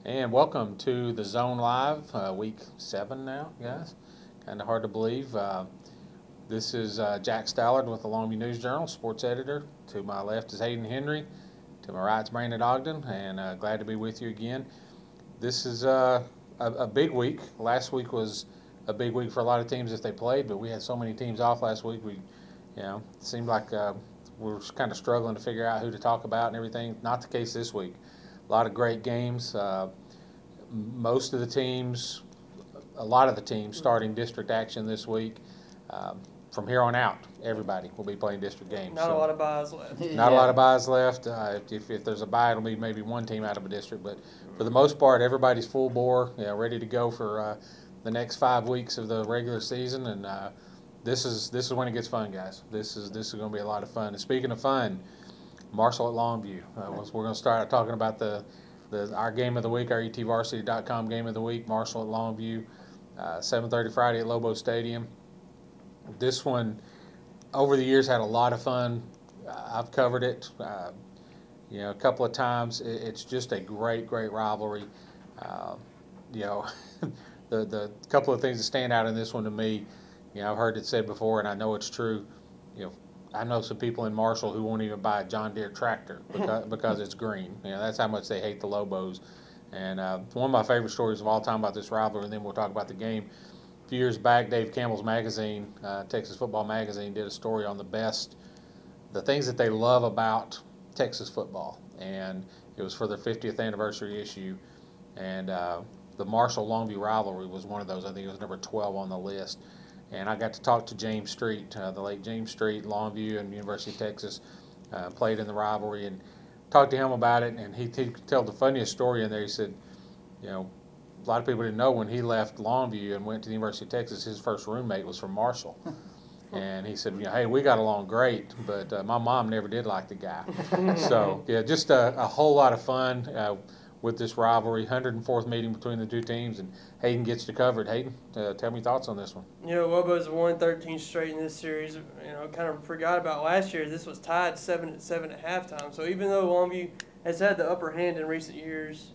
And welcome to the Zone Live, week 7 now, guys. Kind of hard to believe. This is Jack Stallard with the Longview News-Journal, sports editor. To my left is Hayden Henry. To my right is Brandon Ogden, and glad to be with you again. This is a big week. Last week was a big week for a lot of teams if they played, but we had so many teams off last week. It seemed like we were kind of struggling to figure out who to talk about and everything. Not the case this week. A lot of great games. Most of the teams, a lot of the teams starting district action this week. From here on out, everybody will be playing district games. Not a lot of buys left. Not a lot of buys left. If there's a bye, it'll be maybe one team out of a district. But for the most part, everybody's full bore, ready to go for the next 5 weeks of the regular season. And this is when it gets fun, guys. This is going to be a lot of fun. And speaking of fun, Marshall at Longview. We're going to start talking about our game of the week, our etvarsity.com game of the week. Marshall at Longview, 7:30 Friday at Lobo Stadium. This one, over the years, had a lot of fun. I've covered it, a couple of times. It's just a great rivalry. The couple of things that stand out in this one to me, I've heard it said before, and I know it's true. I know some people in Marshall who won't even buy a John Deere tractor because it's green. That's how much they hate the Lobos. And one of my favorite stories of all time about this rivalry, and then we'll talk about the game. A few years back, Dave Campbell's magazine, Texas Football Magazine, did a story on the things that they love about Texas football. And it was for their 50th anniversary issue. And the Marshall-Longview rivalry was one of those. I think it was number 12 on the list. And I got to talk to James Street, the late James Street, Longview and University of Texas, played in the rivalry, and talked to him about it. And he told the funniest story in there. He said, a lot of people didn't know when he left Longview and went to the University of Texas, his first roommate was from Marshall. And he said, hey, we got along great, but my mom never did like the guy. So, just a whole lot of fun with this rivalry. 104th meeting between the two teams, and Hayden gets to cover it. Hayden, tell me thoughts on this one. Lobos won 13 straight in this series. Kind of forgot about last year. This was tied 7-7 at halftime. So even though Longview has had the upper hand in recent years,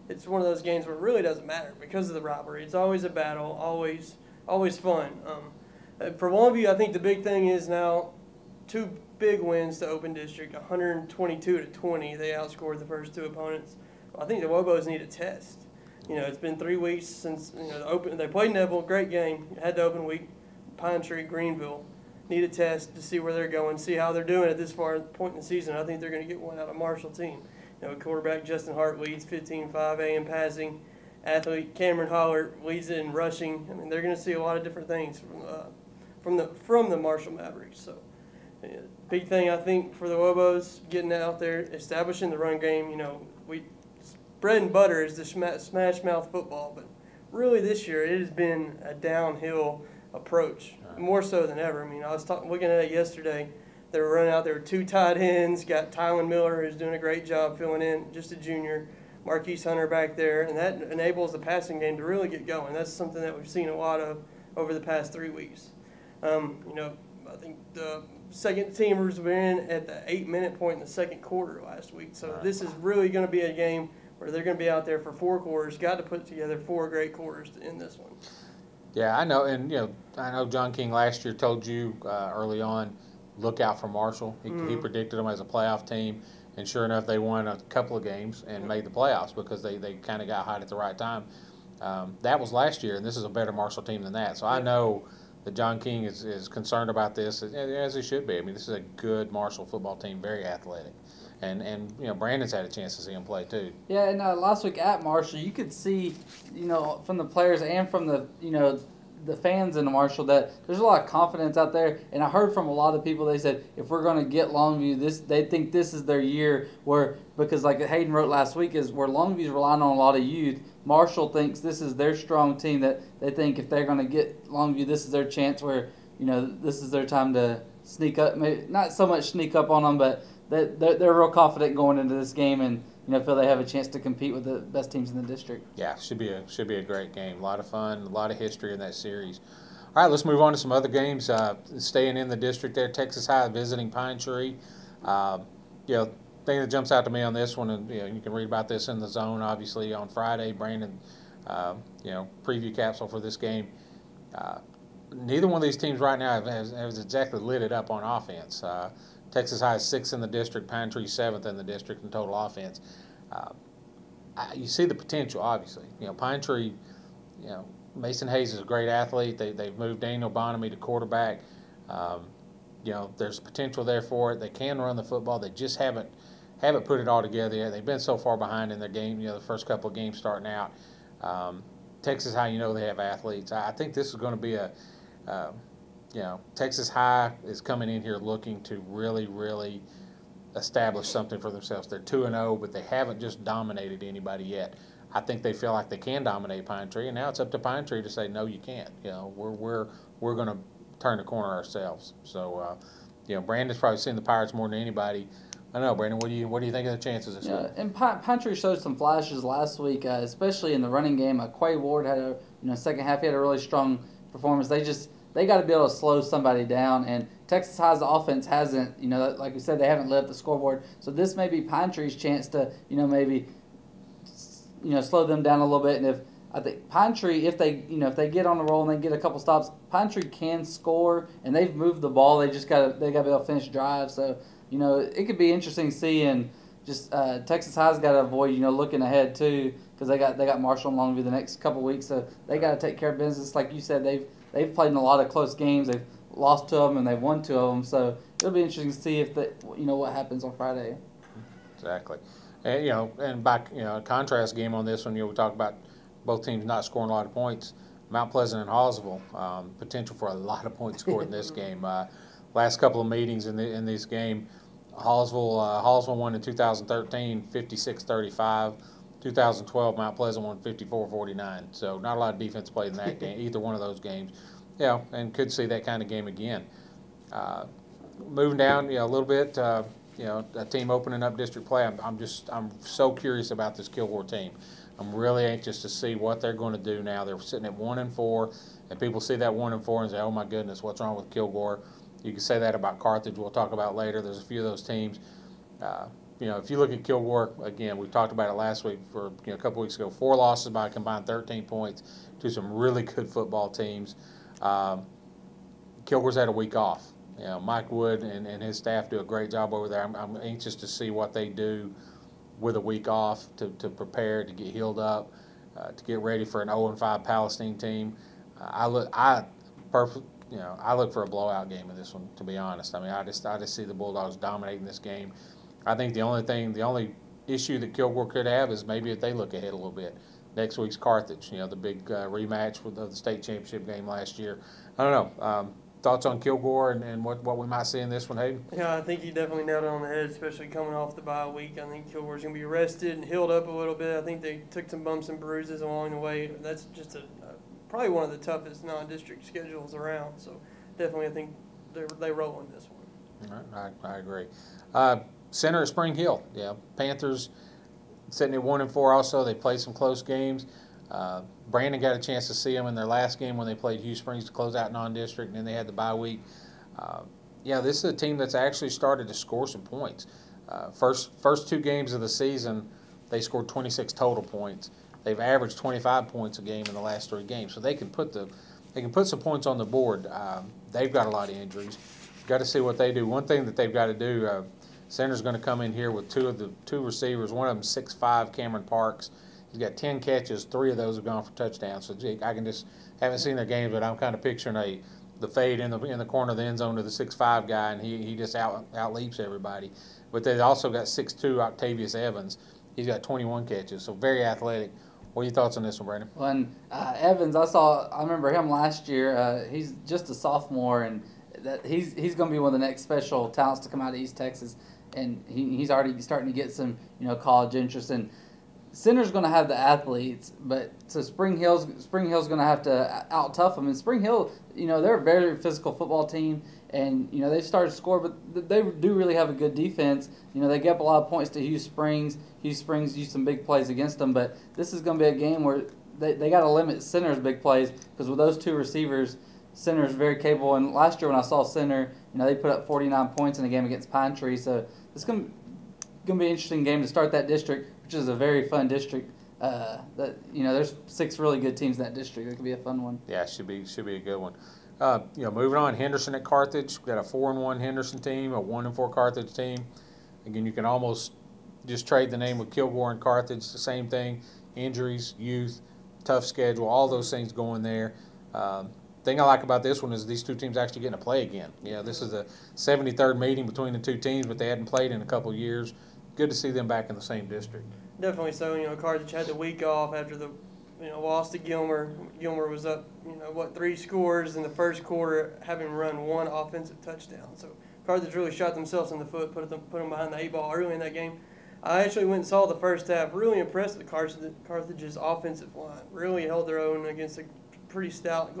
it's one of those games where it really doesn't matter because of the rivalry. It's always a battle, always fun. For Longview, I think the big thing is now 2 big wins to Open District, 122-20. They outscored the first 2 opponents. I think the Lobos need a test. It's been 3 weeks since the Open. They played Neville, great game. Had the Open week. Pine Tree, Greenville. Need a test to see where they're going, see how they're doing at this far point in the season. I think they're going to get one out of Marshall team. Quarterback Justin Hart leads 15-5 in passing. Athlete Cameron Holler leads it in rushing. They're going to see a lot of different things from the Marshall Mavericks. So, big thing I think for the Lobos, getting out there, establishing the run game. Bread and butter is the smash mouth football, but really this year it has been a downhill approach, more so than ever. I was looking at it yesterday. They were running out there with 2 tight ends. Got Tylen Miller, who's doing a great job filling in, just a junior. Marquise Hunter back there, and that enables the passing game to really get going. That's something that we've seen a lot of over the past 3 weeks. I think the second teamers were in at the 8-minute point in the second quarter last week. So this is really going to be a game where they're going to be out there for 4 quarters. Got to put together 4 great quarters to end this one. Yeah, I know, and I know John King last year told you early on, look out for Marshall. He predicted them as a playoff team, and sure enough, they won a couple of games and made the playoffs because they kind of got hot at the right time. That was last year, and this is a better Marshall team than that. So I know that John King is concerned about this, as he should be. This is a good Marshall football team, very athletic. And Brandon's had a chance to see him play too. Yeah, and last week at Marshall, you could see, from the players and from the fans in Marshall that there's a lot of confidence out there. And I heard from a lot of people, they said if we're going to get Longview, they think this is their year because like Hayden wrote last week, is where Longview's relying on a lot of youth. Marshall thinks this is their strong team, that they think if they're going to get Longview, this is their chance where, this is their time to sneak up. Maybe not so much sneak up on them, but they're real confident going into this game and feel they have a chance to compete with the best teams in the district. Yeah, should be a great game. A lot of fun, a lot of history in that series. All right, let's move on to some other games. Staying in the district there, Texas High visiting Pine Tree. thing that jumps out to me on this one, and you can read about this in the Zone, obviously, on Friday. Brandon, preview capsule for this game. Neither one of these teams right now has exactly lit it up on offense. Texas High is 6th in the district, Pine Tree 7th in the district in total offense. You see the potential, obviously. Pine Tree, Mason Hayes is a great athlete. They've moved Daniel Bonamy to quarterback. There's potential there for it. They can run the football. They just haven't put it all together yet. They've been so far behind in their game. The first couple of games starting out. Texas High, they have athletes. I think this is going to be Texas High is coming in here looking to really, really establish something for themselves. They're 2-0, but they haven't just dominated anybody yet. I think they feel like they can dominate Pine Tree, and now it's up to Pine Tree to say, no, you can't. We're going to turn the corner ourselves. So, Brandon's probably seen the Pirates more than anybody. I don't know, Brandon. What do you think of the chances this week? And Pine Tree showed some flashes last week, especially in the running game. Quay Ward had a second half. He had a really strong performance. They got to be able to slow somebody down. And Texas High's offense hasn't. Like we said, they haven't lit up the scoreboard. So this may be Pine Tree's chance to maybe slow them down a little bit. And I think Pine Tree, if they get on the roll and they get a couple stops, Pine Tree can score, and they've moved the ball. They got to be able to finish drives. So it could be interesting to see, and just Texas High's got to avoid looking ahead too, because they got Marshall and Longview the next couple weeks, so they got to take care of business. Like you said, they've played in a lot of close games. They've lost 2 of them and they've won 2 of them. So it'll be interesting to see if what happens on Friday. Exactly. And by a contrast game on this one, we talk about both teams not scoring a lot of points. Mount Pleasant and Hallsville, potential for a lot of points scored in this game. Last couple of meetings in this game, Hallsville won in 2013, 56-35. 2012, Mount Pleasant won 54-49. So not a lot of defense played in that game, either one of those games. And could see that kind of game again. Moving down, a little bit. A team opening up district play. I'm so curious about this Kilgore team. I'm really anxious to see what they're going to do now. They're sitting at 1-4, and people see that 1-4 and say, "Oh my goodness, what's wrong with Kilgore?" You can say that about Carthage. We'll talk about later. There's a few of those teams. If you look at Kilgore, again, we talked about it last week a couple weeks ago. 4 losses by a combined 13 points to some really good football teams. Kilgore's had a week off. Mike Wood and his staff do a great job over there. I'm anxious to see what they do with a week off to prepare, to get healed up, to get ready for an 0-5 Palestine team. I look for a blowout game in this one, to be honest. I just see the Bulldogs dominating this game. I think the only issue that Kilgore could have is maybe if they look ahead a little bit. Next week's Carthage, the big rematch of the state championship game last year. I don't know. Thoughts on Kilgore and what we might see in this one, Hayden? Yeah, I think you definitely nailed it on the head, especially coming off the bye week. I think Kilgore's going to be rested and healed up a little bit. I think they took some bumps and bruises along the way. That's just probably one of the toughest non-district schedules around. So definitely I think they roll in this one. All right, I agree. Center at Spring Hill, Panthers sitting at 1-4 also. They played some close games. Brandon got a chance to see them in their last game when they played Hugh Springs to close out non-district, and then they had the bye week. This is a team that's actually started to score some points. First 2 games of the season, they scored 26 total points. They've averaged 25 points a game in the last 3 games, so they can put some points on the board. They've got a lot of injuries. Got to see what they do. One thing that they've got to do, center's going to come in here with 2 receivers. One of them 6'5", Cameron Parks. He's got 10 catches. 3 of those have gone for touchdowns. So I can just haven't seen their games, but I'm kind of picturing the fade in the corner of the end zone to the 6'5" guy, and he just outleaps everybody. But they've also got 6'2" Octavius Evans. He's got 21 catches, so very athletic. What are your thoughts on this one, Brandon? Well, and Evans, I remember him last year. He's just a sophomore, and he's going to be one of the next special talents to come out of East Texas, and he's already starting to get some college interest. And Center's going to have the athletes, but so Spring Hill's going to have to out-tough them. And Spring Hill, they're a very physical football team, and they've started to score, but they do really have a good defense. They get up a lot of points to Hugh Springs. Hugh Springs used some big plays against them, but this is going to be a game where they got to limit Center's big plays, because with those 2 receivers, Center's very capable. And last year when I saw Center, they put up 49 points in a game against Pine Tree. So it's going to going to be an interesting game to start that district, which is a very fun district. There's 6 really good teams in that district. It could be a fun one. Yeah, should be a good one. Moving on, Henderson at Carthage. We've got a 4-1 Henderson team, a 1-4 Carthage team. Again, you can almost just trade the name with Kilgore and Carthage. The same thing. Injuries, youth, tough schedule, all those things going there. Thing I like about this one is these two teams actually getting to play again. This is the 73rd meeting between the two teams, but they hadn't played in a couple of years. Good to see them back in the same district. Definitely so. Carthage had the week off after the loss to Gilmer. Gilmer was up 3 scores in the first quarter, having run 1 offensive touchdown. So Carthage really shot themselves in the foot, put them behind the 8 ball early in that game. I actually went and saw the first half. Really impressed with Carthage's offensive line. Really held their own against a pretty stout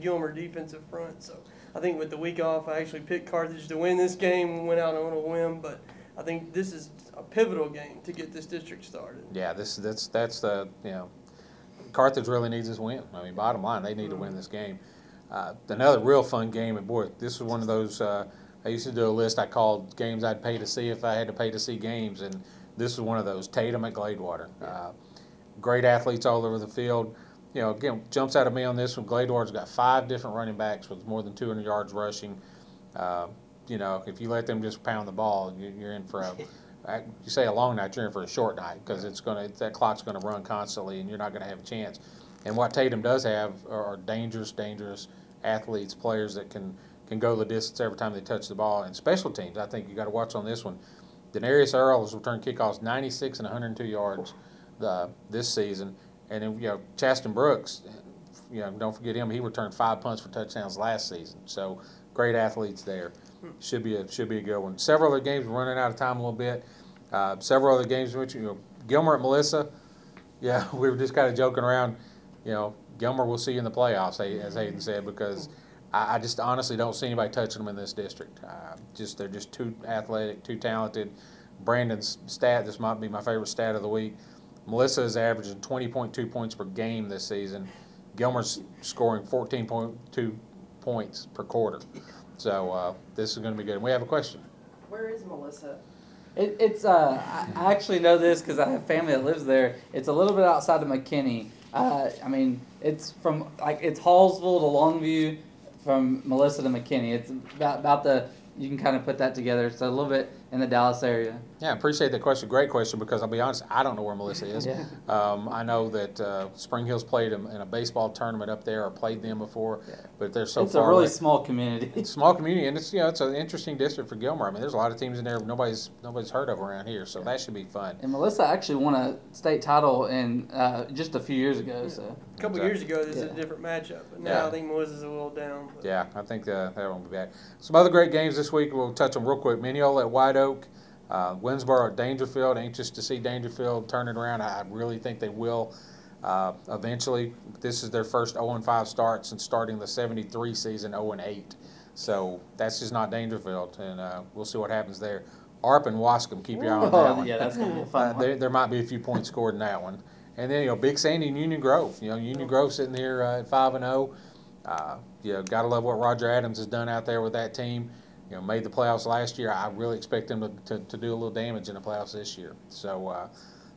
Gilmer defensive front. So I think with the week off, I actually picked Carthage to win this game. Went out on a whim, but I think this is a pivotal game to get this district started. Yeah, that's the Carthage really needs this win. I mean, bottom line, they need to win this game. Another real fun game, and boy, this was one of those. I used to do a list I called games I'd pay to see if I had to pay to see games, and this is one of those. Tatum at Gladewater. Great athletes all over the field. Again, jumps out at me on this one. Gladewater's got 5 different running backs with more than 200 yards rushing. If you let them just pound the ball, you're in for you say a long night, you're in for a short night because that clock's gonna run constantly, and you're not gonna have a chance. And what Tatum does have are dangerous athletes, players that can go the distance every time they touch the ball. And special teams, I think you got to watch on this one. Denarius Earl has returned kickoffs 96 and 102 yards this season. And then, Chaston Brooks, don't forget him. He returned 5 punts for touchdowns last season. So great athletes there. Should be a good one. Several other games, we're running out of time a little bit. Several other games, which Gilmer at Melissa. Yeah, we were just kind of joking around. Gilmer will see you in the playoffs, as Hayden said, because I just honestly don't see anybody touching them in this district. They're just too athletic, too talented. Brandon's stat, this might be my favorite stat of the week. Melissa is averaging 20.2 points per game this season. Gilmer's scoring 14.2 points per quarter. So this is going to be good. And we have a question. Where is Melissa? I actually know this because I have family that lives there. It's a little bit outside of McKinney. It's from it's Hallsville to Longview, from Melissa to McKinney. It's about you can kind of put that together. It's a little bit in the Dallas area. Yeah, I appreciate that question. Great question, because I'll be honest, I don't know where Melissa is. Yeah. I know that Spring Hill's played in a baseball tournament up there, or played them before, but they're so far away. It's a really small community. It's a small community, and it's an interesting district for Gilmer. I mean, there's a lot of teams in there nobody's heard of around here, so that should be fun. And Melissa actually won a state title in just a few years ago. So a couple years ago, this is a different matchup, but now I think Melissa's a little down. But. Yeah, I think that won't be bad. Some other great games this week we'll touch on real quick. Mineola at White Oak. Winsboro at Dangerfield. Anxious to see Dangerfield turn it around. I really think they will eventually. This is their first 0-5 start since starting the 73 season 0-8. So that's just not Dangerfield, and we'll see what happens there. ARP and Wascom, keep your eye on that one. Yeah, that's going to be a fun one. There might be a few points scored in that one. And then, Big Sandy and Union Grove. Union Grove sitting here at 5-0. Got to love what Roger Adams has done out there with that team. Made the playoffs last year. I really expect them to do a little damage in the playoffs this year. So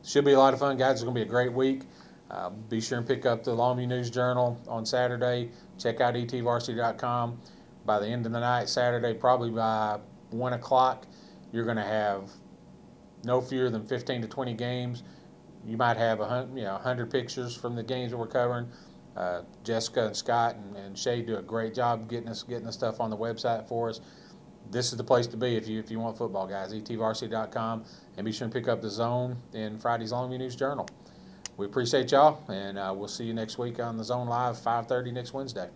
should be a lot of fun, guys. It's going to be a great week. Be sure and pick up the Longview News-Journal on Saturday. Check out etvarsity.com. By the end of the night, Saturday, probably by 1 o'clock, you're going to have no fewer than 15 to 20 games. You might have 100 pictures from the games that we're covering. Jessica and Scott and Shay do a great job getting the stuff on the website for us. This is the place to be if you want football, guys. etvarsity.com, and be sure and pick up the Zone in Friday's Longview News-Journal. We appreciate y'all, and we'll see you next week on the Zone Live, 5:30 next Wednesday.